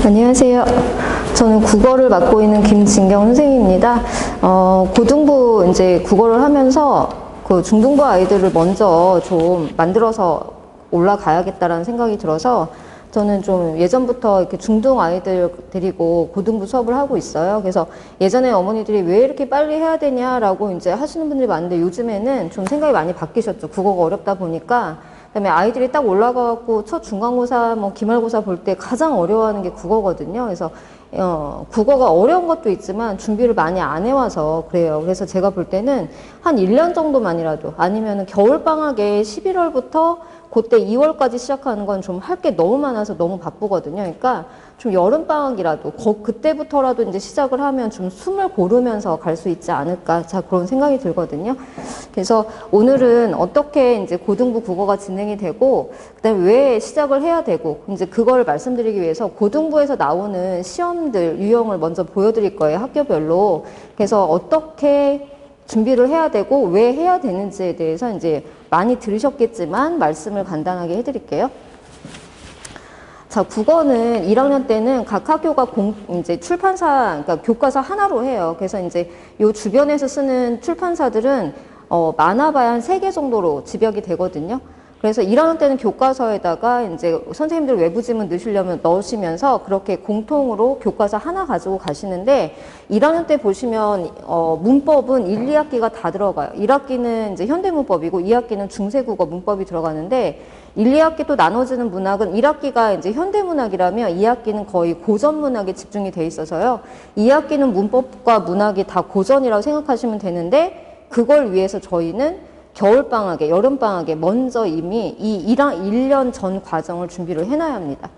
안녕하세요. 저는 국어를 맡고 있는 김진경 선생님입니다. 고등부 이제 국어를 하면서 그 중등부 아이들을 먼저 좀 만들어서 올라가야겠다라는 생각이 들어서 저는 좀 예전부터 이렇게 중등 아이들 데리고 고등부 수업을 하고 있어요. 그래서 예전에 어머니들이 왜 이렇게 빨리 해야 되냐라고 이제 하시는 분들이 많은데 요즘에는 좀 생각이 많이 바뀌셨죠. 국어가 어렵다 보니까. 그다음에 아이들이 딱 올라가갖고 첫 중간고사, 뭐 기말고사 볼 때 가장 어려워하는 게 국어거든요. 그래서 국어가 어려운 것도 있지만 준비를 많이 안 해와서 그래요. 그래서 제가 볼 때는 한 1년 정도만이라도 아니면 겨울방학에 11월부터 그때 2월까지 시작하는 건 좀 할 게 너무 많아서 너무 바쁘거든요. 그러니까 좀 여름방학이라도 그때부터라도 이제 시작을 하면 좀 숨을 고르면서 갈 수 있지 않을까. 자, 그런 생각이 들거든요. 그래서 오늘은 어떻게 이제 고등부 국어가 진행이 되고 그다음에 왜 시작을 해야 되고 이제 그걸 말씀드리기 위해서 고등부에서 나오는 시험들 유형을 먼저 보여드릴 거예요. 학교별로. 그래서 어떻게 준비를 해야 되고 왜 해야 되는지에 대해서 이제 많이 들으셨겠지만 말씀을 간단하게 해드릴게요. 자, 국어는 1학년 때는 각 학교가 이제 출판사, 그러니까 교과서 하나로 해요. 그래서 이제 요 주변에서 쓰는 출판사들은 많아봐야 한 3개 정도로 집약이 되거든요. 그래서 1학년 때는 교과서에다가 이제 선생님들 외부 지문 넣으시면서 그렇게 공통으로 교과서 하나 가지고 가시는데 1학년 때 보시면 문법은 1, 2학기가 다 들어가요. 1학기는 이제 현대문법이고 2학기는 중세국어 문법이 들어가는데 1, 2학기 또 나눠지는 문학은 1학기가 이제 현대문학이라면 2학기는 거의 고전문학에 집중이 돼 있어서요. 2학기는 문법과 문학이 다 고전이라고 생각하시면 되는데 그걸 위해서 저희는 겨울방학에, 여름방학에 먼저 이미 이 1년 전 과정을 준비를 해놔야 합니다.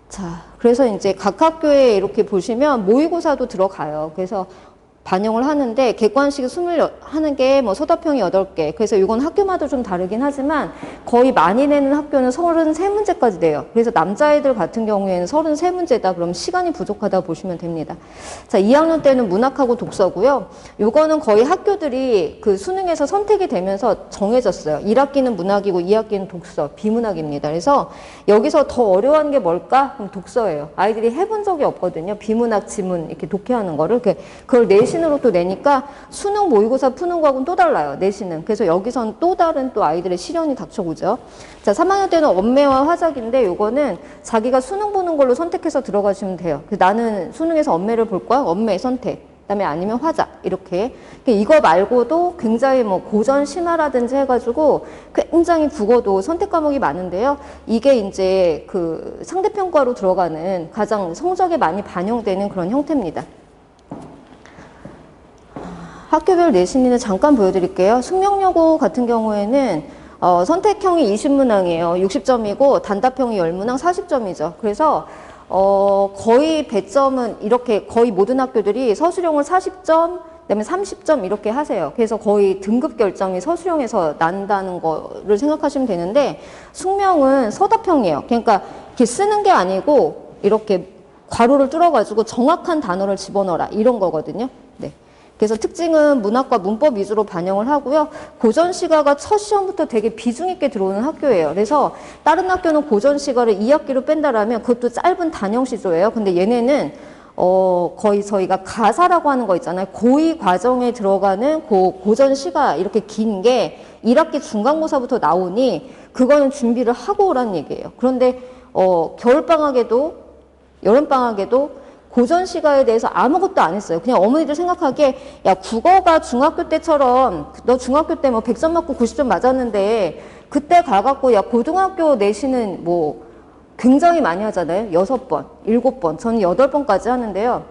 자, 그래서 이제 각 학교에 이렇게 보시면 모의고사도 들어가요. 그래서 반영을 하는데 객관식이 하는 게 뭐 서답형이 8개. 그래서 이건 학교마다 좀 다르긴 하지만 거의 많이 내는 학교는 33문제까지 돼요. 그래서 남자애들 같은 경우에는 33문제다. 그럼 시간이 부족하다 보시면 됩니다. 자, 2학년 때는 문학하고 독서고요. 요거는 거의 학교들이 그 수능에서 선택이 되면서 정해졌어요. 1학기는 문학이고 2학기는 독서, 비문학입니다. 그래서 여기서 더 어려워하는 게 뭘까? 그럼 독서예요. 아이들이 해본 적이 없거든요. 비문학, 지문 이렇게 독해하는 거를. 그걸 내신으로 또 내니까 수능 모의고사 푸는 거하고는 또 달라요. 내신은. 그래서 여기선 또 다른 또 아이들의 시련이 닥쳐오죠. 자, 3학년 때는 언매와 화작인데 요거는 자기가 수능 보는 걸로 선택해서 들어가시면 돼요. 나는 수능에서 언매를 볼 거야. 언매 선택. 그다음에 아니면 화작 이렇게. 이거 말고도 굉장히 뭐 고전 신화라든지 해가지고 굉장히 국어도 선택 과목이 많은데요. 이게 이제 그 상대평가로 들어가는 가장 성적에 많이 반영되는 그런 형태입니다. 학교별 내신위는 잠깐 보여드릴게요. 숙명여고 같은 경우에는 선택형이 20문항이에요. 60점이고 단답형이 10문항 40점이죠. 그래서 거의 배점은 이렇게 거의 모든 학교들이 서술형을 40점, 그다음에 30점 이렇게 하세요. 그래서 거의 등급 결정이 서술형에서 난다는 거를 생각하시면 되는데 숙명은 서답형이에요. 그러니까 이렇게 쓰는 게 아니고 이렇게 괄호를 뚫어가지고 정확한 단어를 집어넣어라 이런 거거든요. 네. 그래서 특징은 문학과 문법 위주로 반영을 하고요. 고전 시가가 첫 시험부터 되게 비중 있게 들어오는 학교예요. 그래서 다른 학교는 고전 시가를 2학기로 뺀다라면 그것도 짧은 단형 시조예요. 근데 얘네는 거의 저희가 가사라고 하는 거 있잖아요. 고2 과정에 들어가는 고전 시가 이렇게 긴 게 1학기 중간고사부터 나오니 그거는 준비를 하고 오라는 얘기예요. 그런데 겨울방학에도 여름방학에도 고전 시가에 대해서 아무것도 안 했어요. 그냥 어머니들 생각하기에 야 국어가 중학교 때처럼 너 중학교 때 뭐 100점 맞고 90점 맞았는데 그때 가갖고 야 고등학교 내신은 뭐 굉장히 많이 하잖아요. 6번, 7번, 저는 8번까지 하는데요.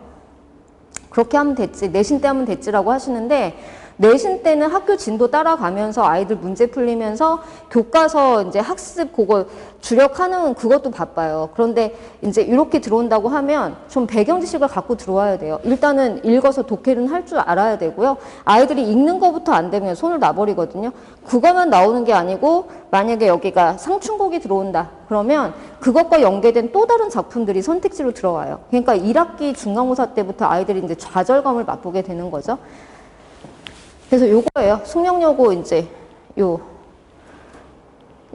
그렇게 하면 됐지, 내신 때 하면 됐지라고 하시는데 내신 때는 학교 진도 따라가면서 아이들 문제 풀리면서 교과서 이제 학습 그거 주력하는 그것도 바빠요. 그런데 이제 이렇게 들어온다고 하면 좀 배경 지식을 갖고 들어와야 돼요. 일단은 읽어서 독해는 할 줄 알아야 되고요. 아이들이 읽는 거부터 안 되면 손을 놔버리거든요. 그거만 나오는 게 아니고 만약에 여기가 상충곡이 들어온다. 그러면 그것과 연계된 또 다른 작품들이 선택지로 들어와요. 그러니까 1학기 중간고사 때부터 아이들이 이제 좌절감을 맛보게 되는 거죠. 그래서 요거예요. 숙명여고 이제 요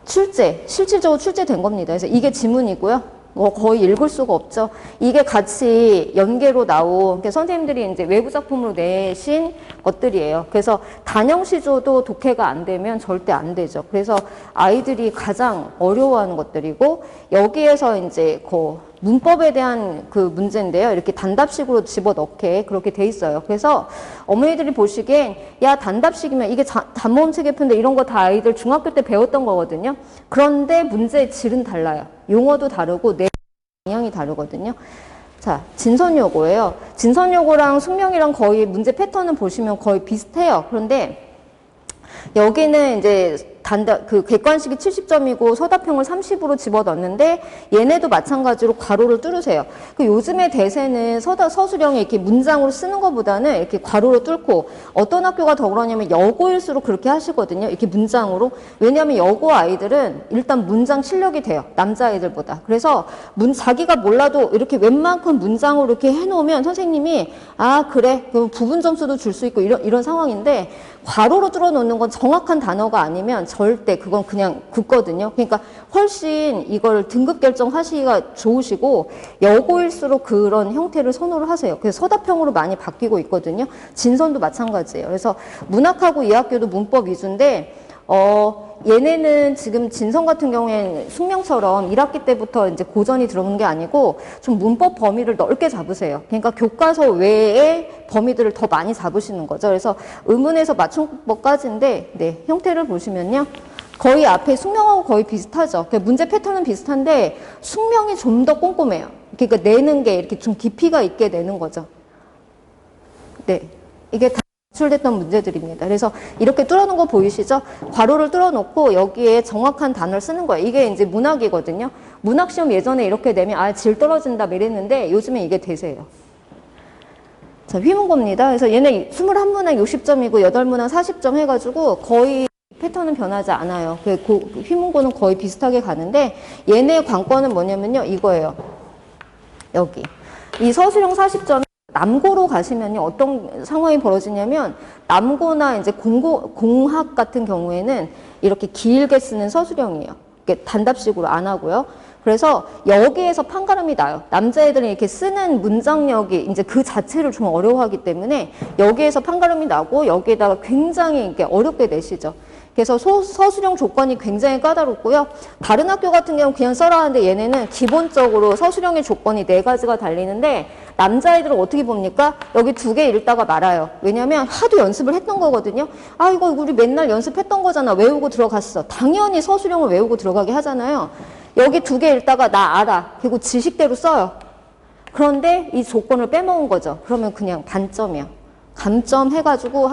실질적으로 출제된 겁니다. 그래서 이게 지문이고요. 거의 읽을 수가 없죠. 이게 같이 연계로 나온, 그러니까 선생님들이 이제 외부 작품으로 내신 것들이에요. 그래서 단형 시조도 독해가 안 되면 절대 안 되죠. 그래서 아이들이 가장 어려워하는 것들이고, 여기에서 이제 문법에 대한 그 문제인데요. 이렇게 단답식으로 집어넣게 그렇게 돼 있어요. 그래서 어머니들이 보시기엔 야 단답식이면 이게 단모음 체계표인데 이런 거 다 아이들 중학교 때 배웠던 거거든요. 그런데 문제의 질은 달라요. 용어도 다르고 내용 방향이 다르거든요. 자, 진선요고예요. 진선요고랑 숙명이랑 거의 문제 패턴은 보시면 거의 비슷해요. 그런데 여기는 이제 그 객관식이 70점이고 서답형을 30으로 집어넣는데 얘네도 마찬가지로 괄호를 뚫으세요. 그 요즘의 대세는 서술형에 이렇게 문장으로 쓰는 것보다는 이렇게 괄호로 뚫고 어떤 학교가 더 그러냐면 여고일수록 그렇게 하시거든요. 이렇게 문장으로. 왜냐하면 여고 아이들은 일단 문장 실력이 돼요. 남자아이들보다. 그래서 자기가 몰라도 이렇게 웬만큼 문장으로 이렇게 해놓으면 선생님이 아 그래 그럼 부분 점수도 줄 수 있고 이런 상황인데 괄호로 뚫어놓는 건 정확한 단어가 아니면 절대 그건 그냥 굳거든요. 그러니까 훨씬 이걸 등급 결정하시기가 좋으시고 여고일수록 그런 형태를 선호를 하세요. 그래서 서답형으로 많이 바뀌고 있거든요. 진선도 마찬가지예요. 그래서 문학하고 이 학교도 문법 위주인데 얘네는 지금 진선 같은 경우에는 숙명처럼 1학기 때부터 이제 고전이 들어오는 게 아니고 좀 문법 범위를 넓게 잡으세요. 그러니까 교과서 외의 범위들을 더 많이 잡으시는 거죠. 그래서 의문에서 맞춤법까지인데, 네, 형태를 보시면요. 거의 앞에 숙명하고 거의 비슷하죠. 그러니까 문제 패턴은 비슷한데 숙명이 좀 더 꼼꼼해요. 그러니까 내는 게 이렇게 좀 깊이가 있게 내는 거죠. 네. 이게 다 제출됐던 문제들입니다. 그래서 이렇게 뚫어놓은 거 보이시죠? 괄호를 뚫어놓고 여기에 정확한 단어를 쓰는 거예요. 이게 이제 문학이거든요. 문학시험 예전에 이렇게 내면 아, 질 떨어진다 이랬는데 요즘에 이게 대세예요. 자, 휘문고입니다. 그래서 얘네 21문항 60점이고 8문항 40점 해가지고 거의 패턴은 변하지 않아요. 휘문고는 거의 비슷하게 가는데 얘네 관건은 뭐냐면요. 이거예요. 여기. 이 서술형 40점 남고로 가시면요. 어떤 상황이 벌어지냐면 남고나 이제 공학 같은 경우에는 이렇게 길게 쓰는 서술형이에요. 이렇게 단답식으로 안 하고요. 그래서 여기에서 판가름이 나요. 남자애들은 이렇게 쓰는 문장력이 이제 그 자체를 좀 어려워하기 때문에 여기에서 판가름이 나고 여기에다가 굉장히 이렇게 어렵게 내시죠. 그래서 서술형 조건이 굉장히 까다롭고요. 다른 학교 같은 경우는 그냥 써라 하는데 얘네는 기본적으로 서술형의 조건이 4가지가 달리는데 남자애들은 어떻게 봅니까? 여기 2개 읽다가 말아요. 왜냐면 하도 연습을 했던 거거든요. 아 이거 우리 맨날 연습했던 거잖아. 외우고 들어갔어. 당연히 서술형을 외우고 들어가게 하잖아요. 여기 2개 읽다가 나 알아. 그리고 지식대로 써요. 그런데 이 조건을 빼먹은 거죠. 그러면 그냥 반점이야. 감점 해가지고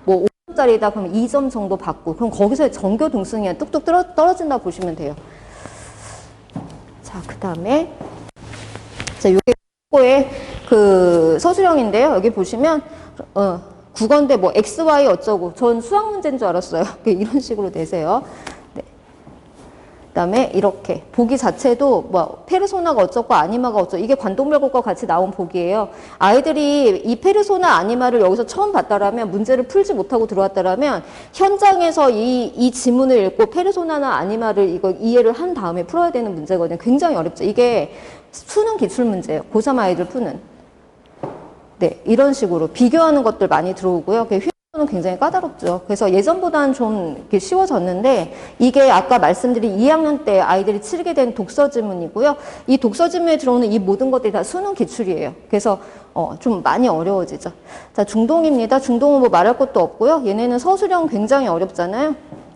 뭐 5점짜리다 그러면 2점 정도 받고 그럼 거기서 전교 등승이 뚝뚝 떨어진다 보시면 돼요. 자, 그 다음에 자, 요게 의 그 서술형인데요. 여기 보시면 국어인데 뭐 X, Y 어쩌고 전 수학 문제인 줄 알았어요. 이런 식으로 내세요. 네. 그다음에 이렇게 보기 자체도 뭐 페르소나가 어쩌고 아니마가 어쩌고 이게 관동별곡과 같이 나온 보기예요. 아이들이 이 페르소나 아니마를 여기서 처음 봤다라면 문제를 풀지 못하고 들어왔다라면 현장에서 이 지문을 읽고 페르소나나 아니마를 이거 이해를 한 다음에 풀어야 되는 문제거든요. 굉장히 어렵죠. 이게 수능 기출 문제예요. 고3 아이들 푸는. 네, 이런 식으로 비교하는 것들 많이 들어오고요. 휘문고는 굉장히 까다롭죠. 그래서 예전보다는 좀 이렇게 쉬워졌는데 이게 아까 말씀드린 2학년 때 아이들이 치르게 된 독서 지문이고요. 이 독서 지문에 들어오는 이 모든 것들이 다 수능 기출이에요. 그래서 좀 많이 어려워지죠. 자, 중동입니다. 중동은 뭐 말할 것도 없고요. 얘네는 서술형 굉장히 어렵잖아요.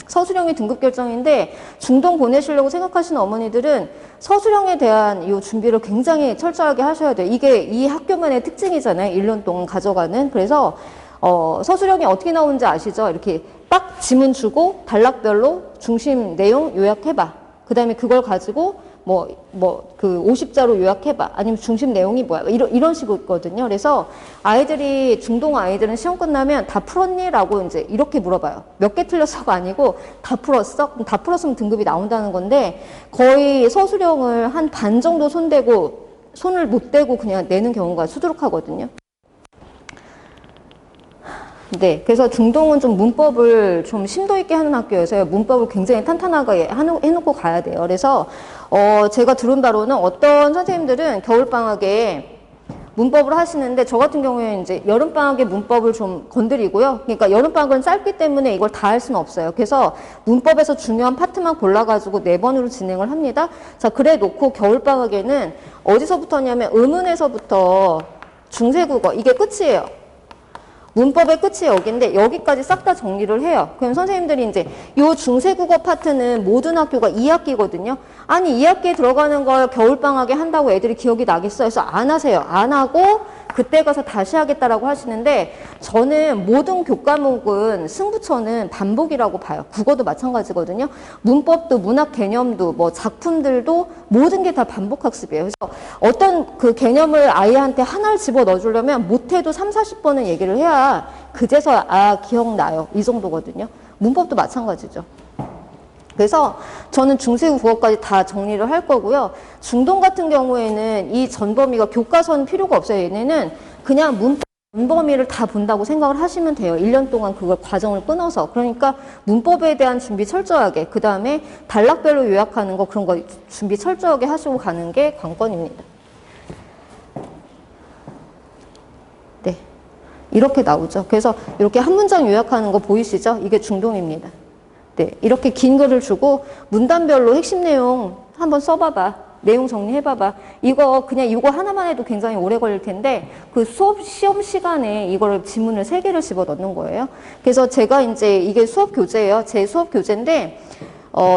서술형이 등급 결정인데 중동 보내시려고 생각하시는 어머니들은 서술형에 대한 이 준비를 굉장히 철저하게 하셔야 돼요. 이게 이 학교만의 특징이잖아요. 1년 동안 가져가는. 그래서 서술형이 어떻게 나오는지 아시죠? 이렇게 딱 지문 주고 단락별로 중심 내용 요약해봐. 그 다음에 그걸 가지고 그 50자로 요약해봐. 아니면 중심 내용이 뭐야. 이런 식이거든요. 그래서 아이들이, 중동 아이들은 시험 끝나면 다 풀었니? 라고 이제 이렇게 물어봐요. 몇 개 틀렸어가 아니고 다 풀었어? 그럼 다 풀었으면 등급이 나온다는 건데 거의 서술형을 한 반 정도 손을 못 대고 그냥 내는 경우가 수두룩하거든요. 네, 그래서 중동은 좀 문법을 좀 심도 있게 하는 학교여서요. 문법을 굉장히 탄탄하게 해놓고 가야 돼요. 그래서 제가 들은 바로는 어떤 선생님들은 겨울방학에 문법을 하시는데 저 같은 경우에는 이제 여름방학에 문법을 좀 건드리고요. 그러니까 여름방학은 짧기 때문에 이걸 다 할 수는 없어요. 그래서 문법에서 중요한 파트만 골라가지고 4번으로 진행을 합니다. 자, 그래 놓고 겨울방학에는 어디서부터냐면 의문에서부터 중세국어, 이게 끝이에요. 문법의 끝이 여기인데 여기까지 싹 다 정리를 해요. 그럼 선생님들이 이제 요 중세국어 파트는 모든 학교가 2학기거든요. 아니 2학기에 들어가는 걸 겨울방학에 한다고 애들이 기억이 나겠어요? 그래서 안 하세요. 안 하고 그때 가서 다시 하겠다라고 하시는데 저는 모든 교과목은 승부처는 반복이라고 봐요. 국어도 마찬가지거든요. 문법도 문학 개념도 뭐 작품들도 모든 게 다 반복 학습이에요. 그래서 어떤 그 개념을 아이한테 하나를 집어 넣어주려면 못해도 3, 40번은 얘기를 해야 그제서야 아 기억나요. 이 정도거든요. 문법도 마찬가지죠. 그래서 저는 중세국어까지 다 정리를 할 거고요. 중동 같은 경우에는 이 전범위가 교과서는 필요가 없어요. 얘네는 그냥 문법 전범위를 다 본다고 생각을 하시면 돼요. 1년 동안 그걸 과정을 끊어서. 그러니까 문법에 대한 준비 철저하게, 그 다음에 단락별로 요약하는 거 그런 거 준비 철저하게 하시고 가는 게 관건입니다. 네, 이렇게 나오죠. 그래서 이렇게 한 문장 요약하는 거 보이시죠? 이게 중동입니다. 네, 이렇게 긴 글을 주고 문단별로 핵심 내용 한번 써봐봐. 내용 정리해봐봐. 이거 그냥 이거 하나만 해도 굉장히 오래 걸릴 텐데 그 수업 시험 시간에 이거를 지문을 3개를 집어 넣는 거예요. 그래서 제가 이제 이게 수업 교재예요. 제 수업 교재인데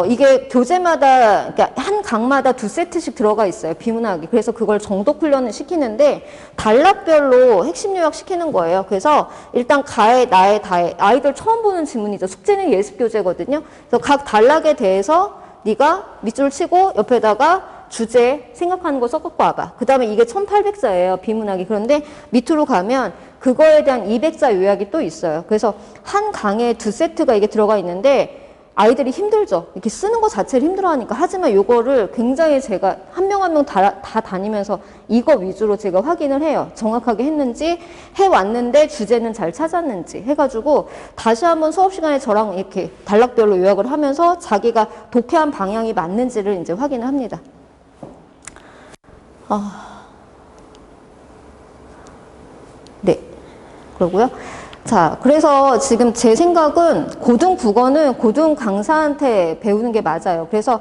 이게 교재마다 그러니까 한 강마다 2세트씩 들어가 있어요. 비문학이. 그래서 그걸 정독 훈련을 시키는데 단락별로 핵심 요약 시키는 거예요. 그래서 일단 가에, 나에, 다에 아이들 처음 보는 지문이죠. 숙제는 예습 교재거든요. 그래서 각 단락에 대해서 네가 밑줄 치고 옆에다가 주제 생각하는 거 써갖고 와봐. 그 다음에 이게 1800자예요. 비문학이. 그런데 밑으로 가면 그거에 대한 200자 요약이 또 있어요. 그래서 한 강에 2세트가 이게 들어가 있는데 아이들이 힘들죠. 이렇게 쓰는 거 자체를 힘들어하니까. 하지만 요거를 굉장히 제가 한 명 한 명 다 다니면서 이거 위주로 제가 확인을 해요. 정확하게 했는지, 해왔는데 주제는 잘 찾았는지 해가지고 다시 한번 수업 시간에 저랑 이렇게 단락별로 요약을 하면서 자기가 독해한 방향이 맞는지를 이제 확인을 합니다. 네. 그러고요. 자, 그래서 지금 제 생각은 고등 국어는 고등 강사한테 배우는 게 맞아요. 그래서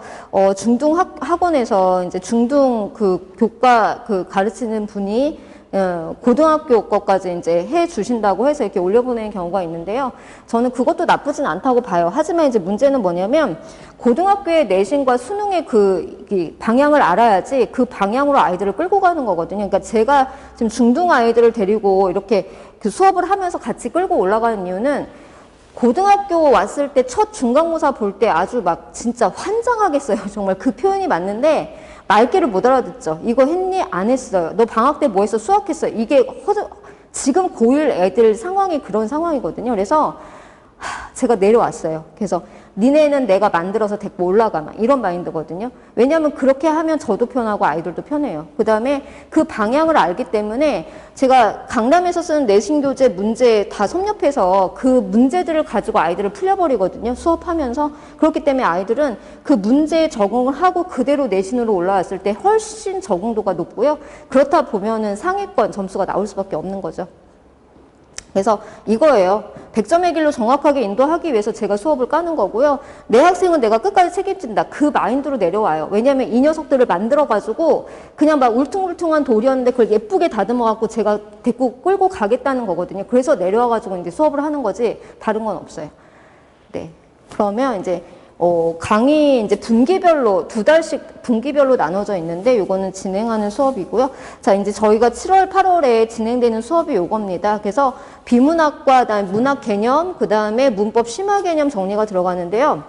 중등 학원에서 이제 중등 그 교과 그 가르치는 분이 고등학교 것까지 이제 해 주신다고 해서 이렇게 올려보내는 경우가 있는데요. 저는 그것도 나쁘진 않다고 봐요. 하지만 이제 문제는 뭐냐면 고등학교의 내신과 수능의 그 방향을 알아야지 그 방향으로 아이들을 끌고 가는 거거든요. 그러니까 제가 지금 중등 아이들을 데리고 이렇게 그 수업을 하면서 같이 끌고 올라가는 이유는 고등학교 왔을 때 첫 중간고사 볼 때 아주 막 진짜 환장하겠어요. 정말 그 표현이 맞는데 말귀를 못 알아듣죠. 이거 했니? 안 했어요. 너 방학 때 뭐 했어? 수학했어. 이게 지금 고1 애들 상황이 그런 상황이거든요. 그래서 제가 내려왔어요. 그래서 니네는 내가 만들어서 데리고 올라가 막 이런 마인드거든요. 왜냐하면 그렇게 하면 저도 편하고 아이들도 편해요. 그 다음에 그 방향을 알기 때문에 제가 강남에서 쓰는 내신교재 문제 다 섭렵해서 그 문제들을 가지고 아이들을 풀려버리거든요. 수업하면서. 그렇기 때문에 아이들은 그 문제에 적응을 하고 그대로 내신으로 올라왔을 때 훨씬 적응도가 높고요. 그렇다 보면은 상위권 점수가 나올 수밖에 없는 거죠. 그래서 이거예요. 100점의 길로 정확하게 인도하기 위해서 제가 수업을 까는 거고요. 내 학생은 내가 끝까지 책임진다. 그 마인드로 내려와요. 왜냐하면 이 녀석들을 만들어가지고 그냥 막 울퉁불퉁한 돌이었는데 그걸 예쁘게 다듬어갖고 제가 데리고 끌고 가겠다는 거거든요. 그래서 내려와가지고 이제 수업을 하는 거지 다른 건 없어요. 네. 그러면 이제 강의 이제 분기별로 2달씩 분기별로 나눠져 있는데 요거는 진행하는 수업이고요. 자, 이제 저희가 7월, 8월에 진행되는 수업이 요겁니다. 그래서 비문학과 그다음에 문학 개념, 그다음에 문법 심화 개념 정리가 들어가는데요.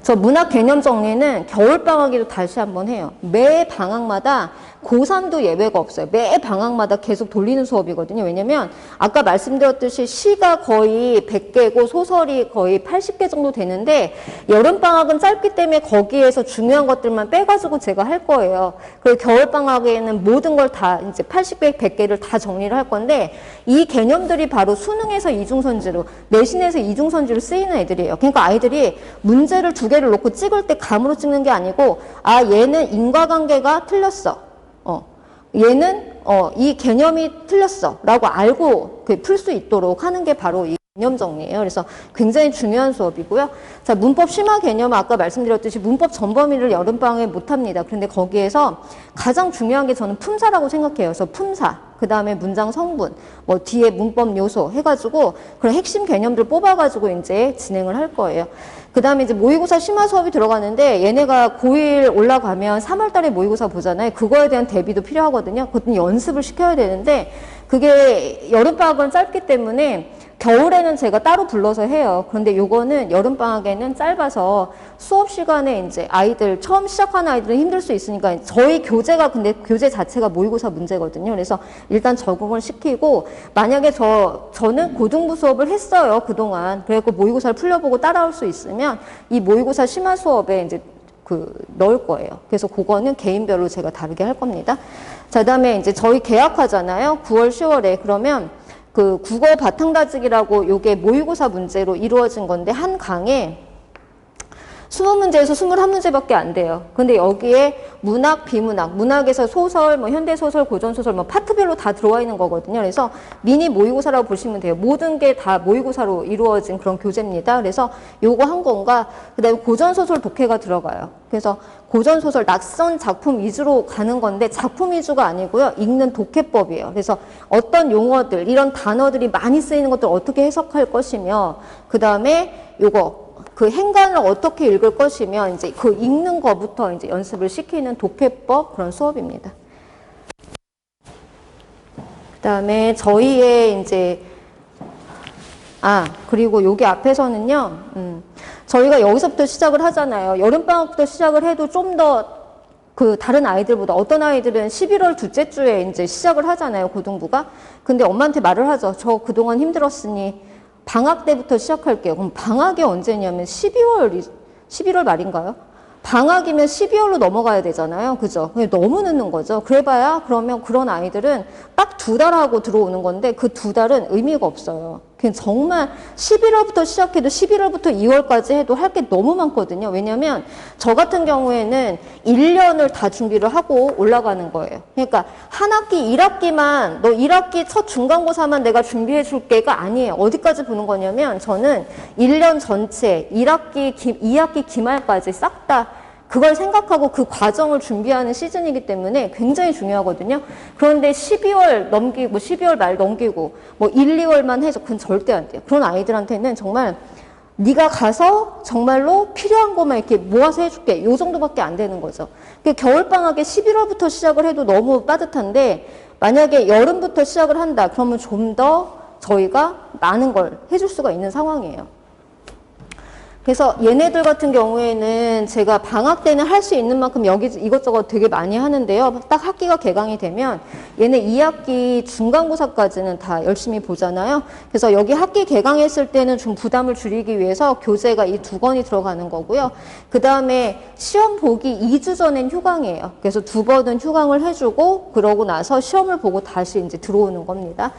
저 문학 개념 정리는 겨울방학에도 다시 한번 해요. 매 방학마다 고3도 예외가 없어요. 매 방학마다 계속 돌리는 수업이거든요. 왜냐면 아까 말씀드렸듯이 시가 거의 100개고 소설이 거의 80개 정도 되는데 여름방학은 짧기 때문에 거기에서 중요한 것들만 빼가지고 제가 할 거예요. 그리고 겨울방학에는 모든 걸 다 이제 80개, 100개를 다 정리를 할 건데 이 개념들이 바로 수능에서 이중선지로, 내신에서 이중선지로 쓰이는 애들이에요. 그러니까 아이들이 문제를 2개를 놓고 찍을 때 감으로 찍는 게 아니고 아 얘는 인과관계가 틀렸어. 얘는 이 개념이 틀렸어 라고 알고 풀 수 있도록 하는 게 바로 이 개념 정리예요. 그래서 굉장히 중요한 수업이고요. 자, 문법 심화 개념은 아까 말씀드렸듯이 문법 전범위를 여름방학에 못합니다. 그런데 거기에서 가장 중요한 게 저는 품사라고 생각해요. 그래서 품사, 그 다음에 문장 성분, 뭐 뒤에 문법 요소 해가지고 그런 핵심 개념들 뽑아가지고 이제 진행을 할 거예요. 그 다음에 이제 모의고사 심화 수업이 들어가는데 얘네가 고1 올라가면 3월 달에 모의고사 보잖아요. 그거에 대한 대비도 필요하거든요. 그것도 연습을 시켜야 되는데 그게 여름방학은 짧기 때문에 겨울에는 제가 따로 불러서 해요. 그런데 요거는 여름방학에는 짧아서 수업 시간에 이제 아이들, 처음 시작하는 아이들은 힘들 수 있으니까 저희 교재가 근데 교재 자체가 모의고사 문제거든요. 그래서 일단 적응을 시키고 만약에 저는 고등부 수업을 했어요. 그동안. 그래갖고 모의고사를 풀려보고 따라올 수 있으면 이 모의고사 심화 수업에 이제 넣을 거예요. 그래서 그거는 개인별로 제가 다르게 할 겁니다. 자, 그다음에 이제 저희 개학하잖아요. 9월, 10월에. 그러면 그 국어 바탕다지기라고 요게 모의고사 문제로 이루어진 건데 한 강에 20문제에서 21문제밖에 안 돼요. 근데 여기에 문학, 비문학, 문학에서 소설, 뭐 현대소설, 고전소설, 뭐 파트별로 다 들어와 있는 거거든요. 그래서 미니 모의고사라고 보시면 돼요. 모든 게 다 모의고사로 이루어진 그런 교재입니다. 그래서 요거 한 건가, 그 다음에 고전소설 독해가 들어가요. 그래서 고전소설 낯선 작품 위주로 가는 건데 작품 위주가 아니고요. 읽는 독해법이에요. 그래서 어떤 용어들, 이런 단어들이 많이 쓰이는 것들 어떻게 해석할 것이며, 그 다음에 요거, 그 행간을 어떻게 읽을 것이며 이제 그 읽는 거부터 이제 연습을 시키는 독해법 그런 수업입니다. 그다음에 저희의 이제 그리고 여기 앞에서는요. 저희가 여기서부터 시작을 하잖아요. 여름방학부터 시작을 해도 좀 더 그 다른 아이들보다 어떤 아이들은 11월 둘째 주에 이제 시작을 하잖아요. 고등부가. 근데 엄마한테 말을 하죠. 저 그동안 힘들었으니 방학 때부터 시작할게요. 그럼 방학이 언제냐면 11월 말인가요? 방학이면 12월로 넘어가야 되잖아요. 그죠? 너무 늦는 거죠. 그래봐야 그러면 그런 아이들은 딱 2달 하고 들어오는 건데 그 2달은 의미가 없어요. 그냥 정말 11월부터 시작해도 11월부터 2월까지 해도 할 게 너무 많거든요. 왜냐면 저 같은 경우에는 1년을 다 준비를 하고 올라가는 거예요. 그러니까 한 학기 1학기만 너 1학기 첫 중간고사만 내가 준비해 줄게가 아니에요. 어디까지 보는 거냐면 저는 1년 전체 1학기, 2학기 기말까지 싹 다 그걸 생각하고 그 과정을 준비하는 시즌이기 때문에 굉장히 중요하거든요. 그런데 12월 넘기고 12월 말 넘기고 뭐 1, 2월만 해서 그건 절대 안 돼요. 그런 아이들한테는 정말 네가 가서 정말로 필요한 것만 이렇게 모아서 해줄게. 요 정도밖에 안 되는 거죠. 겨울방학에 11월부터 시작을 해도 너무 빠듯한데 만약에 여름부터 시작을 한다. 그러면 좀 더 저희가 많은 걸 해줄 수가 있는 상황이에요. 그래서 얘네들 같은 경우에는 제가 방학 때는 할 수 있는 만큼 여기 이것저것 되게 많이 하는데요. 딱 학기가 개강이 되면 얘네 2학기 중간고사까지는 다 열심히 보잖아요. 그래서 여기 학기 개강했을 때는 좀 부담을 줄이기 위해서 교재가 이 2권이 들어가는 거고요. 그 다음에 시험 보기 2주 전엔 휴강이에요. 그래서 2번은 휴강을 해주고 그러고 나서 시험을 보고 다시 이제 들어오는 겁니다.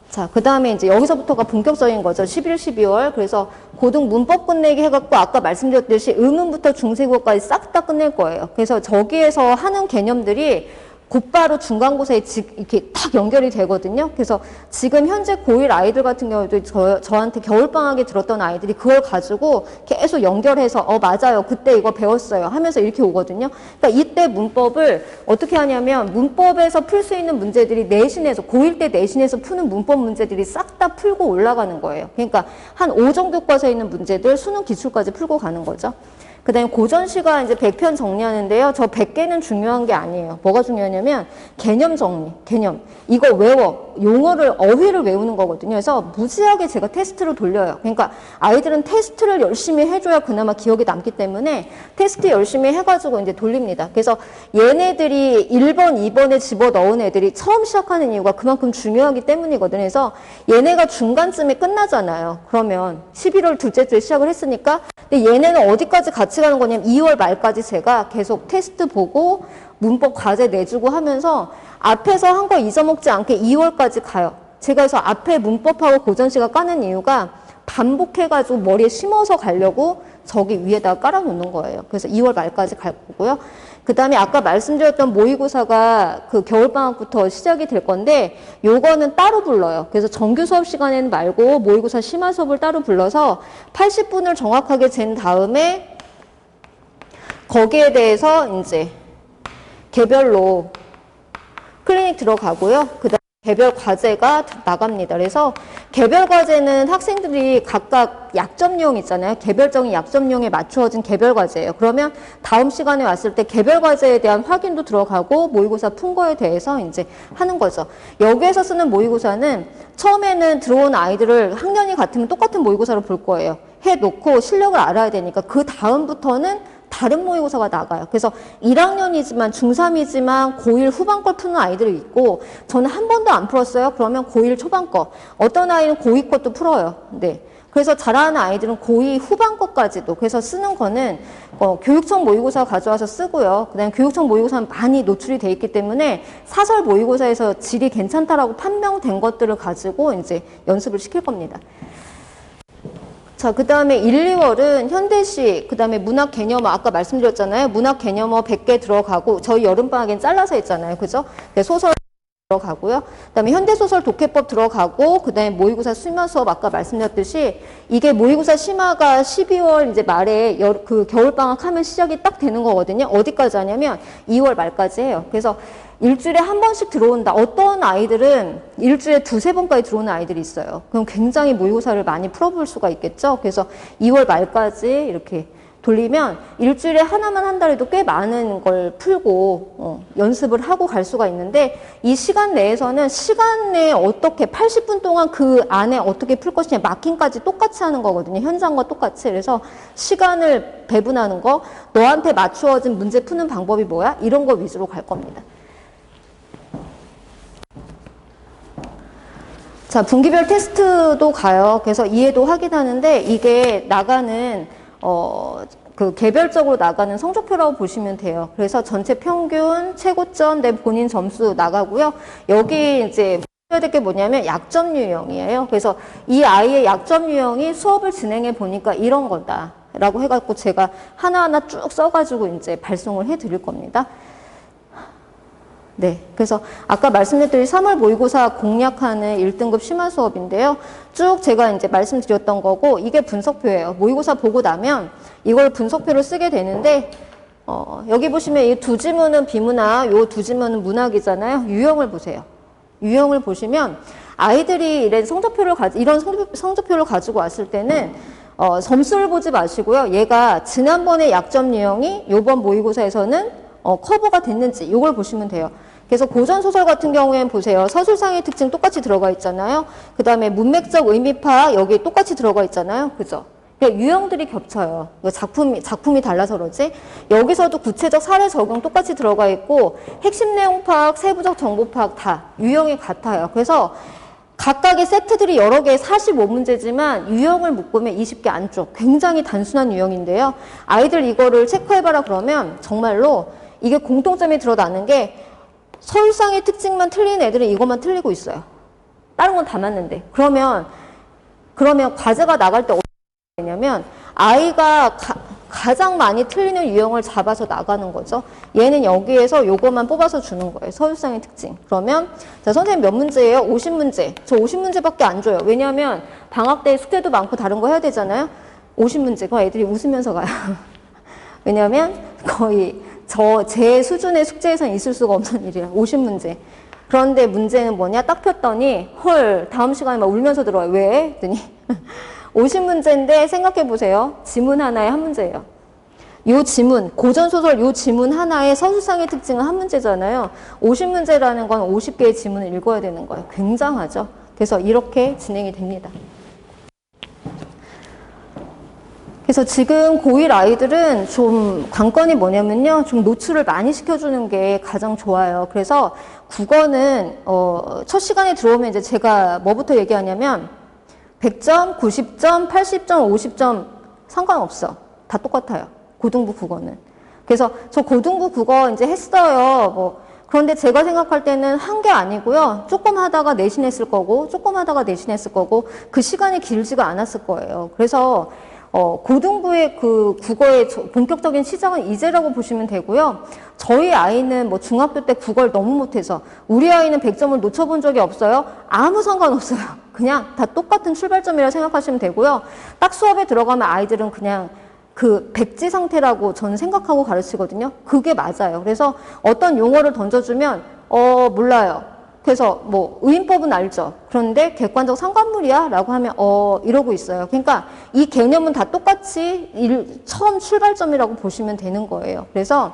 자, 그 다음에 이제 여기서부터가 본격적인 거죠. 11, 12월. 그래서 고등 문법 끝내기 해갖고 아까 말씀드렸듯이 의문부터 중세국어까지 싹 다 끝낼 거예요. 그래서 저기에서 하는 개념들이 곧바로 중간고사에 이렇게 딱 연결이 되거든요. 그래서 지금 현재 고1 아이들 같은 경우도 저한테 겨울방학에 들었던 아이들이 그걸 가지고 계속 연결해서 맞아요. 그때 이거 배웠어요. 하면서 이렇게 오거든요. 그러니까 이때 문법을 어떻게 하냐면 문법에서 풀 수 있는 문제들이 내신에서 고1 때 내신에서 푸는 문법 문제들이 싹 다 풀고 올라가는 거예요. 그러니까 한 5종 교과서에 있는 문제들 수능 기출까지 풀고 가는 거죠. 그 다음에 고전시가 이제 100편 정리하는데요. 저 100개는 중요한 게 아니에요. 뭐가 중요하냐면 개념 정리, 개념. 이거 외워. 용어를, 어휘를 외우는 거거든요. 그래서 무지하게 제가 테스트를 돌려요. 그러니까 아이들은 테스트를 열심히 해줘야 그나마 기억에 남기 때문에 테스트 열심히 해가지고 이제 돌립니다. 그래서 얘네들이 1번, 2번에 집어 넣은 애들이 처음 시작하는 이유가 그만큼 중요하기 때문이거든요. 그래서 얘네가 중간쯤에 끝나잖아요. 그러면 11월 둘째 주에 시작을 했으니까 근데 얘네는 어디까지 같이 가는 거냐면 2월 말까지 제가 계속 테스트 보고 문법 과제 내주고 하면서 앞에서 한 거 잊어먹지 않게 2월까지 가요. 제가 그래서 앞에 문법하고 고전시가 까는 이유가 반복해가지고 머리에 심어서 가려고 저기 위에다가 깔아놓는 거예요. 그래서 2월 말까지 갈 거고요. 그 다음에 아까 말씀드렸던 모의고사가 그 겨울방학부터 시작이 될 건데 요거는 따로 불러요. 그래서 정규 수업 시간에는 말고 모의고사 심화 수업을 따로 불러서 80분을 정확하게 잰 다음에 거기에 대해서 이제 개별로 클리닉 들어가고요. 그 다음에 개별 과제가 나갑니다. 그래서 개별 과제는 학생들이 각각 약점용 있잖아요. 개별적인 약점용에 맞추어진 개별 과제예요. 그러면 다음 시간에 왔을 때 개별 과제에 대한 확인도 들어가고 모의고사 푼 거에 대해서 이제 하는 거죠. 여기에서 쓰는 모의고사는 처음에는 들어온 아이들을 학년이 같으면 똑같은 모의고사를 볼 거예요. 해놓고 실력을 알아야 되니까 그 다음부터는 다른 모의고사가 나가요. 그래서 1학년이지만 중3이지만 고1 후반 걸 푸는 아이들이 있고 저는 한 번도 안 풀었어요. 그러면 고1 초반 거. 어떤 아이는 고2 것도 풀어요. 네. 그래서 잘하는 아이들은 고2 후반 것까지도. 그래서 쓰는 거는 교육청 모의고사 가져와서 쓰고요. 그다음에 교육청 모의고사는 많이 노출이 돼 있기 때문에 사설 모의고사에서 질이 괜찮다라고 판명된 것들을 가지고 이제 연습을 시킬 겁니다. 자, 그 다음에 1, 2월은 현대시, 그 다음에 문학 개념어, 아까 말씀드렸잖아요. 문학 개념어 100개 들어가고, 저희 여름방학엔 잘라서 했잖아요. 그죠? 소설 들어가고요. 그 다음에 현대소설 독해법 들어가고, 그 다음에 모의고사 심화 수업 아까 말씀드렸듯이, 이게 모의고사 심화가 12월 이제 말에 그 겨울방학 하면 시작이 딱 되는 거거든요. 어디까지 하냐면 2월 말까지 해요. 그래서 일주일에 한 번씩 들어온다. 어떤 아이들은 일주일에 두세 번까지 들어오는 아이들이 있어요. 그럼 굉장히 모의고사를 많이 풀어볼 수가 있겠죠. 그래서 2월 말까지 이렇게 돌리면 일주일에 하나만 한다해도 꽤 많은 걸 풀고 연습을 하고 갈 수가 있는데 이 시간 내에서는 시간 내에 어떻게 80분 동안 그 안에 어떻게 풀 것이냐 마킹까지 똑같이 하는 거거든요. 현장과 똑같이. 그래서 시간을 배분하는 거, 너한테 맞추어진 문제 푸는 방법이 뭐야? 이런 거 위주로 갈 겁니다. 자, 분기별 테스트도 가요. 그래서 이해도 확인하는데 이게 나가는 그 개별적으로 나가는 성적표라고 보시면 돼요. 그래서 전체 평균, 최고점, 내 본인 점수 나가고요. 여기 이제 해야 될 게 뭐냐면 약점 유형이에요. 그래서 이 아이의 약점 유형이 수업을 진행해 보니까 이런 거다라고 해갖고 제가 하나하나 쭉 써가지고 이제 발송을 해드릴 겁니다. 네. 그래서 아까 말씀드렸던 3월 모의고사 공략하는 1등급 심화 수업인데요. 쭉 제가 이제 말씀드렸던 거고, 이게 분석표예요. 모의고사 보고 나면 이걸 분석표로 쓰게 되는데, 여기 보시면 이 두 지문은 비문학, 요 두 지문은 문학이잖아요. 유형을 보세요. 유형을 보시면 아이들이 이런 성적표를 가지고 왔을 때는 점수를 보지 마시고요. 얘가 지난번에 약점 유형이 요번 모의고사에서는 커버가 됐는지 이걸 보시면 돼요. 그래서 고전소설 같은 경우에는 보세요. 서술상의 특징 똑같이 들어가 있잖아요. 그 다음에 문맥적 의미 파악 여기 똑같이 들어가 있잖아요. 그죠? 그러니까 유형들이 겹쳐요. 작품이 달라서 그러지. 여기서도 구체적 사례 적용 똑같이 들어가 있고 핵심 내용 파악, 세부적 정보 파악 다 유형이 같아요. 그래서 각각의 세트들이 여러 개의 45문제지만 유형을 묶으면 20개 안쪽. 굉장히 단순한 유형인데요. 아이들 이거를 체크해봐라 그러면 정말로 이게 공통점이 드러나는 게 서울상의 특징만 틀린 애들은 이것만 틀리고 있어요. 다른 건 다 맞는데. 그러면 과제가 나갈 때 어떻게 되냐면 아이가 가장 많이 틀리는 유형을 잡아서 나가는 거죠. 얘는 여기에서 요것만 뽑아서 주는 거예요. 서울상의 특징. 그러면 자, 선생님 몇 문제예요? 50문제. 저 50문제밖에 안 줘요. 왜냐하면 방학 때 숙제도 많고 다른 거 해야 되잖아요. 50문제. 그럼 애들이 웃으면서 가요. 왜냐하면 거의 제 수준의 숙제에선 있을 수가 없는 일이라 50문제. 그런데 문제는 뭐냐? 딱 폈더니 헐 다음 시간에 막 울면서 들어와요. 왜? 했더니 50문제인데 생각해 보세요. 지문 하나에 한 문제예요. 요 지문, 고전소설 요 지문 하나에 서술상의 특징은 한 문제잖아요. 50문제라는 건 50개의 지문을 읽어야 되는 거예요. 굉장하죠. 그래서 이렇게 진행이 됩니다. 그래서 지금 고1 아이들은 좀 관건이 뭐냐면요. 좀 노출을 많이 시켜주는 게 가장 좋아요. 그래서 국어는 첫 시간에 들어오면 이제 제가 뭐부터 얘기하냐면 100점, 90점, 80점, 50점 상관없어. 다 똑같아요. 고등부 국어는. 그래서 저 고등부 국어 이제 했어요. 뭐 그런데 제가 생각할 때는 한 게 아니고요. 조금 하다가 내신했을 거고 조금 하다가 내신했을 거고 그 시간이 길지가 않았을 거예요. 그래서 고등부의 그 국어의 본격적인 시작은 이제라고 보시면 되고요. 저희 아이는 뭐 중학교 때 국어를 너무 못해서 우리 아이는 100점을 놓쳐본 적이 없어요. 아무 상관없어요. 그냥 다 똑같은 출발점이라 생각하시면 되고요. 딱 수업에 들어가면 아이들은 그냥 그 백지 상태라고 저는 생각하고 가르치거든요. 그게 맞아요. 그래서 어떤 용어를 던져주면 몰라요. 그래서 뭐 의인법은 알죠. 그런데 객관적 상관물이야 라고 하면 이러고 있어요. 그러니까 이 개념은 다 똑같이 처음 출발점이라고 보시면 되는 거예요. 그래서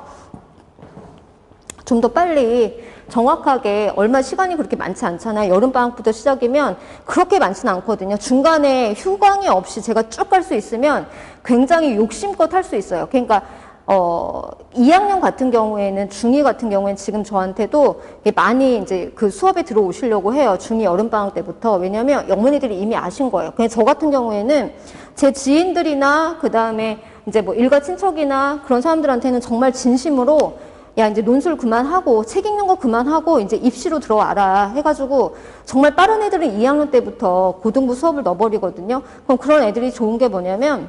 좀 더 빨리 정확하게 얼마 시간이 그렇게 많지 않잖아요. 여름방학부터 시작이면 그렇게 많지는 않거든요. 중간에 휴강이 없이 제가 쭉 갈 수 있으면 굉장히 욕심껏 할 수 있어요. 그러니까 2학년 같은 경우에는 중2 같은 경우에는 지금 저한테도 많이 이제 그 수업에 들어오시려고 해요. 중2 여름방학 때부터. 왜냐면 어머니들이 이미 아신 거예요. 그냥 저 같은 경우에는 제 지인들이나 그 다음에 이제 뭐 일가 친척이나 그런 사람들한테는 정말 진심으로 야, 이제 논술 그만하고, 책 읽는 거 그만하고, 이제 입시로 들어와라. 해가지고, 정말 빠른 애들은 2학년 때부터 고등부 수업을 넣어버리거든요. 그럼 그런 애들이 좋은 게 뭐냐면,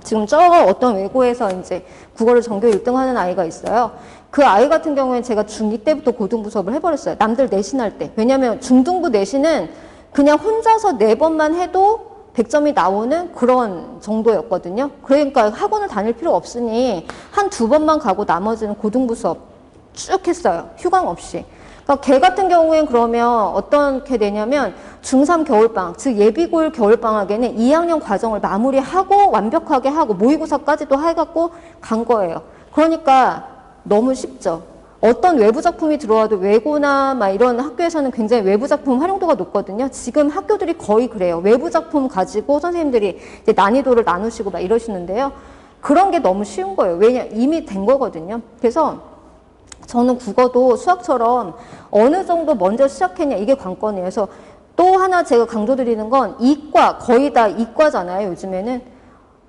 지금 저 어떤 외고에서 이제 국어를 전교 1등 하는 아이가 있어요. 그 아이 같은 경우에는 제가 중2 때부터 고등부 수업을 해버렸어요. 남들 내신할 때. 왜냐면 중등부 내신은 그냥 혼자서 4번만 해도 100점이 나오는 그런 정도였거든요. 그러니까 학원을 다닐 필요 없으니 한 2번만 가고 나머지는 고등부 수업 쭉 했어요. 휴강 없이. 그러니까 걔 같은 경우엔 그러면 어떻게 되냐면 중3 겨울방학, 즉 예비고일 겨울방학에는 2학년 과정을 마무리하고 완벽하게 하고 모의고사까지도 해갖고 간 거예요. 그러니까 너무 쉽죠. 어떤 외부 작품이 들어와도 외고나 막 이런 학교에서는 굉장히 외부 작품 활용도가 높거든요. 지금 학교들이 거의 그래요. 외부 작품 가지고 선생님들이 이제 난이도를 나누시고 막 이러시는데요. 그런 게 너무 쉬운 거예요. 왜냐 이미 된 거거든요. 그래서 저는 국어도 수학처럼 어느 정도 먼저 시작했냐 이게 관건이에요. 그래서 또 하나 제가 강조드리는 건 이과, 거의 다 이과잖아요. 요즘에는.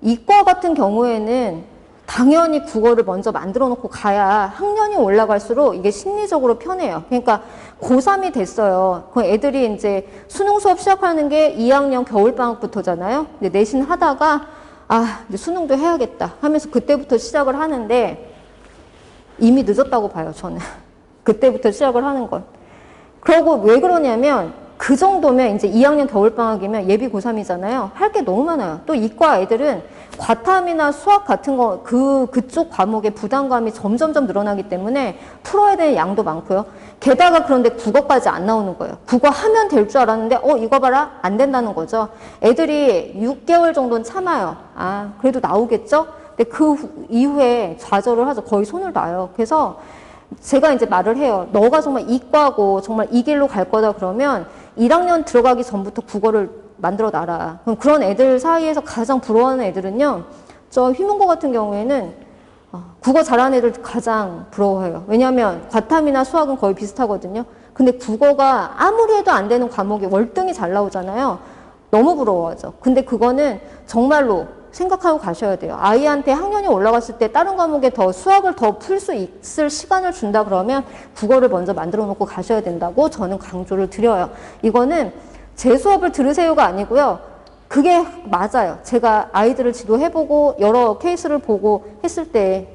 이과 같은 경우에는 당연히 국어를 먼저 만들어 놓고 가야 학년이 올라갈수록 이게 심리적으로 편해요. 그러니까 고3이 됐어요. 그 애들이 이제 수능 수업 시작하는 게 2학년 겨울방학부터잖아요. 근데 내신 하다가 이제 수능도 해야겠다 하면서 그때부터 시작을 하는데 이미 늦었다고 봐요, 저는. 그때부터 시작을 하는 건. 그리고 왜 그러냐면 그 정도면 이제 2학년 겨울방학이면 예비 고3이잖아요. 할 게 너무 많아요. 또 이과 애들은 과탐이나 수학 같은 거, 그쪽 과목의 부담감이 점점점 늘어나기 때문에 풀어야 되는 양도 많고요. 게다가 그런데 국어까지 안 나오는 거예요. 국어 하면 될 줄 알았는데, 이거 봐라? 안 된다는 거죠. 애들이 6개월 정도는 참아요. 그래도 나오겠죠? 근데 그 이후에 좌절을 하죠. 거의 손을 놔요. 그래서 제가 이제 말을 해요. 너가 정말 이과고 정말 이 길로 갈 거다 그러면 1학년 들어가기 전부터 국어를 만들어 놔라. 그럼 그런 애들 사이에서 가장 부러워하는 애들은요. 저 휘문고 같은 경우에는 국어 잘하는 애들 가장 부러워해요. 왜냐하면 과탐이나 수학은 거의 비슷하거든요. 근데 국어가 아무리 해도 안 되는 과목이 월등히 잘 나오잖아요. 너무 부러워하죠. 근데 그거는 정말로 생각하고 가셔야 돼요. 아이한테 학년이 올라갔을 때 다른 과목에 더 수학을 더 풀 수 있을 시간을 준다 그러면 국어를 먼저 만들어 놓고 가셔야 된다고 저는 강조를 드려요. 이거는 제 수업을 들으세요가 아니고요. 그게 맞아요. 제가 아이들을 지도해보고 여러 케이스를 보고 했을 때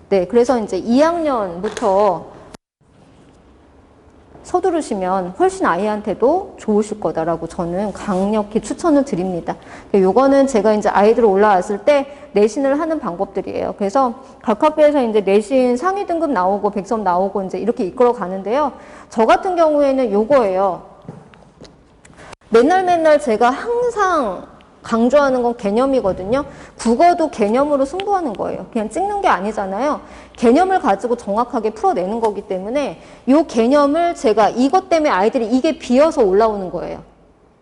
그래서 이제 2학년부터 서두르시면 훨씬 아이한테도 좋으실 거다라고 저는 강력히 추천을 드립니다. 요거는 제가 이제 아이들 올라왔을 때 내신을 하는 방법들이에요. 그래서 각 학교에서 이제 내신 상위 등급 나오고 100점 나오고 이제 이렇게 이끌어 가는데요. 저 같은 경우에는 요거예요. 맨날 제가 항상 강조하는 건 개념이거든요. 국어도 개념으로 승부하는 거예요. 그냥 찍는 게 아니잖아요. 개념을 가지고 정확하게 풀어내는 거기 때문에 이 개념을 제가 이것 때문에 아이들이 이게 비어서 올라오는 거예요.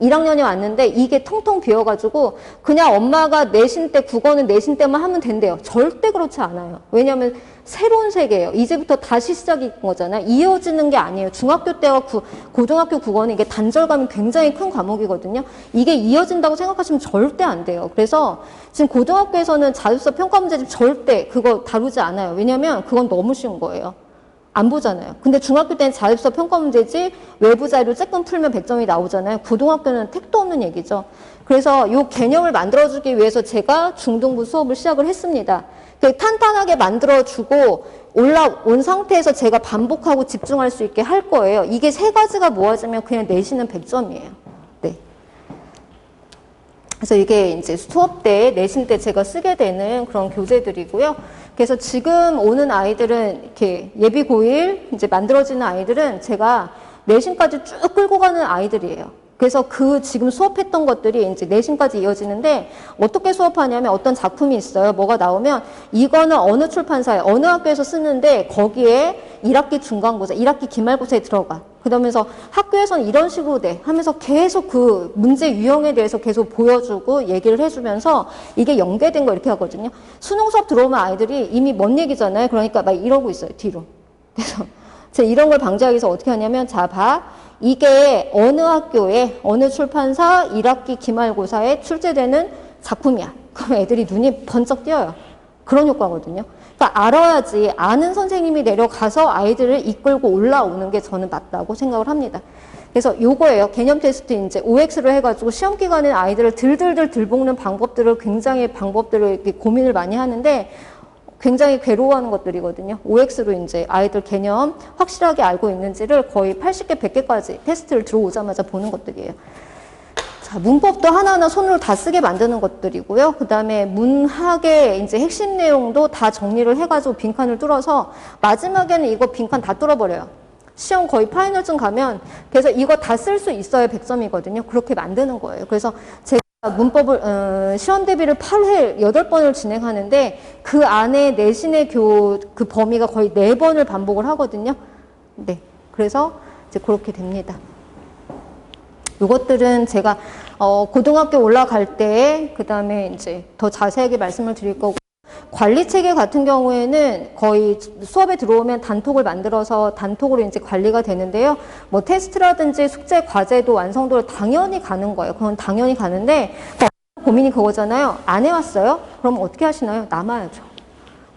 1학년이 왔는데 이게 텅텅 비어가지고 그냥 엄마가 내신 때 국어는 내신 때만 하면 된대요. 절대 그렇지 않아요. 왜냐하면 새로운 세계예요. 이제부터 다시 시작인 거잖아요. 이어지는 게 아니에요. 중학교 때와 고등학교 국어는 이게 단절감이 굉장히 큰 과목이거든요. 이게 이어진다고 생각하시면 절대 안 돼요. 그래서 지금 고등학교에서는 자습서 평가 문제집 절대 그거 다루지 않아요. 왜냐하면 그건 너무 쉬운 거예요. 안 보잖아요. 근데 중학교 때는 자습서 평가 문제지 외부 자료 조금 풀면 100점이 나오잖아요. 고등학교는 택도 없는 얘기죠. 그래서 이 개념을 만들어주기 위해서 제가 중등부 수업을 시작을 했습니다. 탄탄하게 만들어주고 올라온 상태에서 제가 반복하고 집중할 수 있게 할 거예요. 이게 세 가지가 모아지면 그냥 내신은 100점이에요. 네. 그래서 이게 이제 수업 때, 내신 때 제가 쓰게 되는 그런 교재들이고요. 그래서 지금 오는 아이들은 이렇게 예비 고1 이제 만들어지는 아이들은 제가 내신까지 쭉 끌고 가는 아이들이에요. 그래서 그 지금 수업했던 것들이 이제 내신까지 이어지는데 어떻게 수업하냐면 어떤 작품이 있어요. 뭐가 나오면 이거는 어느 출판사에 어느 학교에서 쓰는데 거기에 1학기 중간고사, 1학기 기말고사에 들어가. 그러면서 학교에서는 이런 식으로 돼 하면서 계속 그 문제 유형에 대해서 계속 보여주고 얘기를 해주면서 이게 연계된 거 이렇게 하거든요. 수능 수업 들어오면 아이들이 이미 먼 얘기잖아요. 그러니까 막 이러고 있어요. 뒤로. 그래서 제가 이런 걸 방지하기 위해서 어떻게 하냐면 자 봐. 이게 어느 학교에 어느 출판사 1학기 기말고사에 출제되는 작품이야. 그럼 애들이 눈이 번쩍 띄어요. 그런 효과거든요. 그러니까 알아야지 아는 선생님이 내려가서 아이들을 이끌고 올라오는 게 저는 맞다고 생각을 합니다. 그래서 요거예요. 개념 테스트 이제 OX를 해가지고 시험 기간에 아이들을 들들들 들볶는 방법들을 굉장히 방법들을 이렇게 고민을 많이 하는데 굉장히 괴로워하는 것들이거든요. OX로 이제 아이들 개념 확실하게 알고 있는지를 거의 80개, 100개까지 테스트를 들어오자마자 보는 것들이에요. 자, 문법도 하나하나 손으로 다 쓰게 만드는 것들이고요. 그 다음에 문학의 이제 핵심 내용도 다 정리를 해가지고 빈칸을 뚫어서 마지막에는 이거 빈칸 다 뚫어버려요. 시험 거의 파이널쯤 가면 그래서 이거 다 쓸 수 있어야 100점이거든요. 그렇게 만드는 거예요. 그래서 제가 문법을 시험 대비를 8회 8번을 진행하는데 그 안에 내신의 그 범위가 거의 4번을 반복을 하거든요. 네, 그래서 이제 그렇게 됩니다. 이것들은 제가 고등학교 올라갈 때 그다음에 이제 더 자세하게 말씀을 드릴 거고 관리 체계 같은 경우에는 거의 수업에 들어오면 단톡을 만들어서 단톡으로 이제 관리가 되는데요. 뭐 테스트라든지 숙제, 과제도 완성도를 당연히 가는 거예요. 그건 당연히 가는데 고민이 그거잖아요. 안 해왔어요? 그럼 어떻게 하시나요? 남아야죠.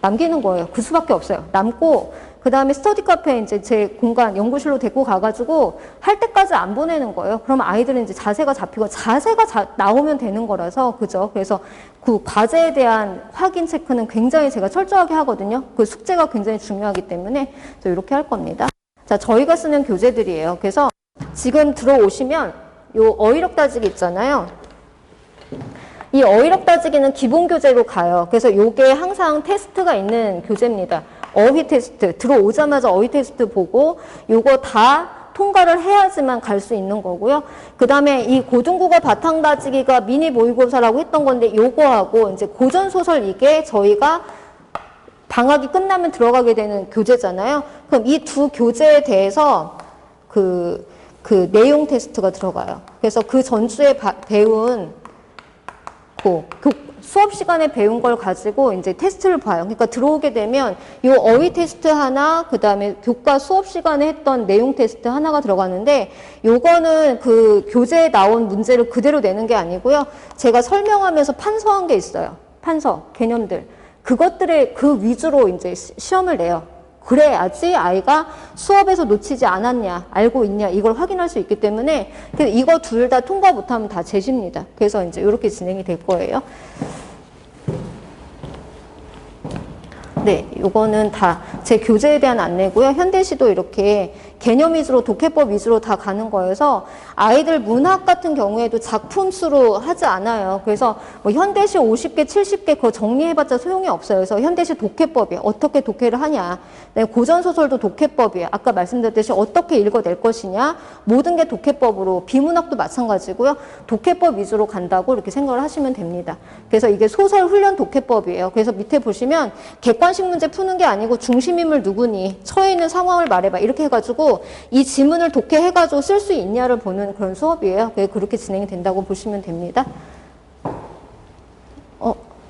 남기는 거예요. 그 수밖에 없어요. 남고 그 다음에 스터디 카페 이제 제 공간 연구실로 데리고 가가지고 할 때까지 안 보내는 거예요. 그럼 아이들은 이제 자세가 잡히고 자세가 나오면 되는 거라서 그죠. 그래서 그 과제에 대한 확인 체크는 굉장히 제가 철저하게 하거든요. 그 숙제가 굉장히 중요하기 때문에 저 이렇게 할 겁니다. 자, 저희가 쓰는 교재들이에요. 그래서 지금 들어오시면 요 어휘력 따지기 있잖아요. 이 어휘력 따지기는 기본 교재로 가요. 그래서 요게 항상 테스트가 있는 교재입니다. 어휘 테스트, 들어오자마자 어휘 테스트 보고 요거 다 통과를 해야지만 갈 수 있는 거고요. 그 다음에 이 고등국어 바탕 다지기가 미니 모의고사라고 했던 건데 요거하고 이제 고전소설 이게 저희가 방학이 끝나면 들어가게 되는 교재잖아요. 그럼 이 두 교재에 대해서 그 내용 테스트가 들어가요. 그래서 그 전주에 배운 수업 시간에 배운 걸 가지고 이제 테스트를 봐요. 그러니까 들어오게 되면 이 어휘 테스트 하나, 그 다음에 교과 수업 시간에 했던 내용 테스트 하나가 들어가는데 요거는 그 교재에 나온 문제를 그대로 내는 게 아니고요. 제가 설명하면서 판서한 게 있어요. 판서, 개념들. 그것들의 그 위주로 이제 시험을 내요. 그래야지 아이가 수업에서 놓치지 않았냐, 알고 있냐, 이걸 확인할 수 있기 때문에 이거 둘 다 통과 못하면 다 제시입니다. 그래서 이제 이렇게 진행이 될 거예요. 네, 요거는 다 제 교재에 대한 안내고요. 현대시도 이렇게 개념 위주로 독해법 위주로 다 가는 거여서 아이들 문학 같은 경우에도 작품 수로 하지 않아요. 그래서 뭐 현대시 50개, 70개 그거 정리해봤자 소용이 없어요. 그래서 현대시 독해법이에요. 어떻게 독해를 하냐. 네, 고전소설도 독해법이에요. 아까 말씀드렸듯이 어떻게 읽어낼 것이냐. 모든 게 독해법으로, 비문학도 마찬가지고요. 독해법 위주로 간다고 이렇게 생각을 하시면 됩니다. 그래서 이게 소설 훈련 독해법이에요. 그래서 밑에 보시면 객관식 문제 푸는 게 아니고 중심인물 누구니, 처해 있는 상황을 말해봐 이렇게 해가지고 이 지문을 독해해가지고 쓸 수 있냐를 보는 그런 수업이에요. 그렇게 진행이 된다고 보시면 됩니다.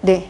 네.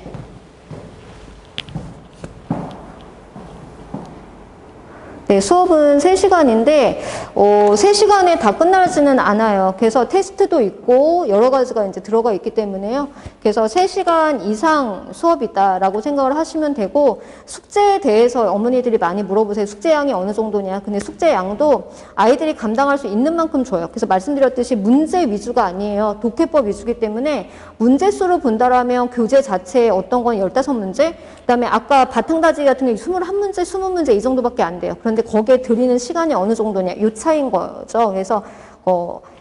네, 수업은 3시간인데, 3시간에 다 끝나지는 않아요. 그래서 테스트도 있고, 여러 가지가 이제 들어가 있기 때문에요. 그래서 3시간 이상 수업이다라고 생각을 하시면 되고, 숙제에 대해서 어머니들이 많이 물어보세요. 숙제 양이 어느 정도냐. 근데 숙제 양도 아이들이 감당할 수 있는 만큼 줘요. 그래서 말씀드렸듯이 문제 위주가 아니에요. 독해법 위주기 때문에 문제수로 본다라면 교재 자체에 어떤 건 15문제, 그 다음에 아까 바탕다지기 같은 게 21문제, 20문제 이 정도밖에 안 돼요. 그런데 거기에 들이는 시간이 어느 정도냐, 이 차이인 거죠. 그래서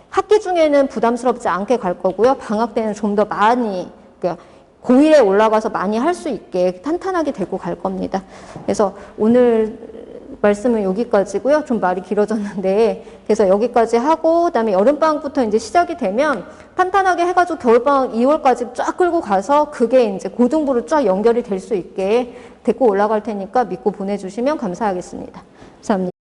학기 중에는 부담스럽지 않게 갈 거고요. 방학 때는 좀 더 많이, 그러니까 고1에 올라가서 많이 할 수 있게 탄탄하게 데리고 갈 겁니다. 그래서 오늘 말씀은 여기까지고요. 좀 말이 길어졌는데, 그래서 여기까지 하고, 그다음에 여름방학부터 이제 시작이 되면 탄탄하게 해가지고 겨울방학 2월까지 쫙 끌고 가서 그게 이제 고등부로 쫙 연결이 될 수 있게 데리고 올라갈 테니까 믿고 보내주시면 감사하겠습니다. 감사합니다.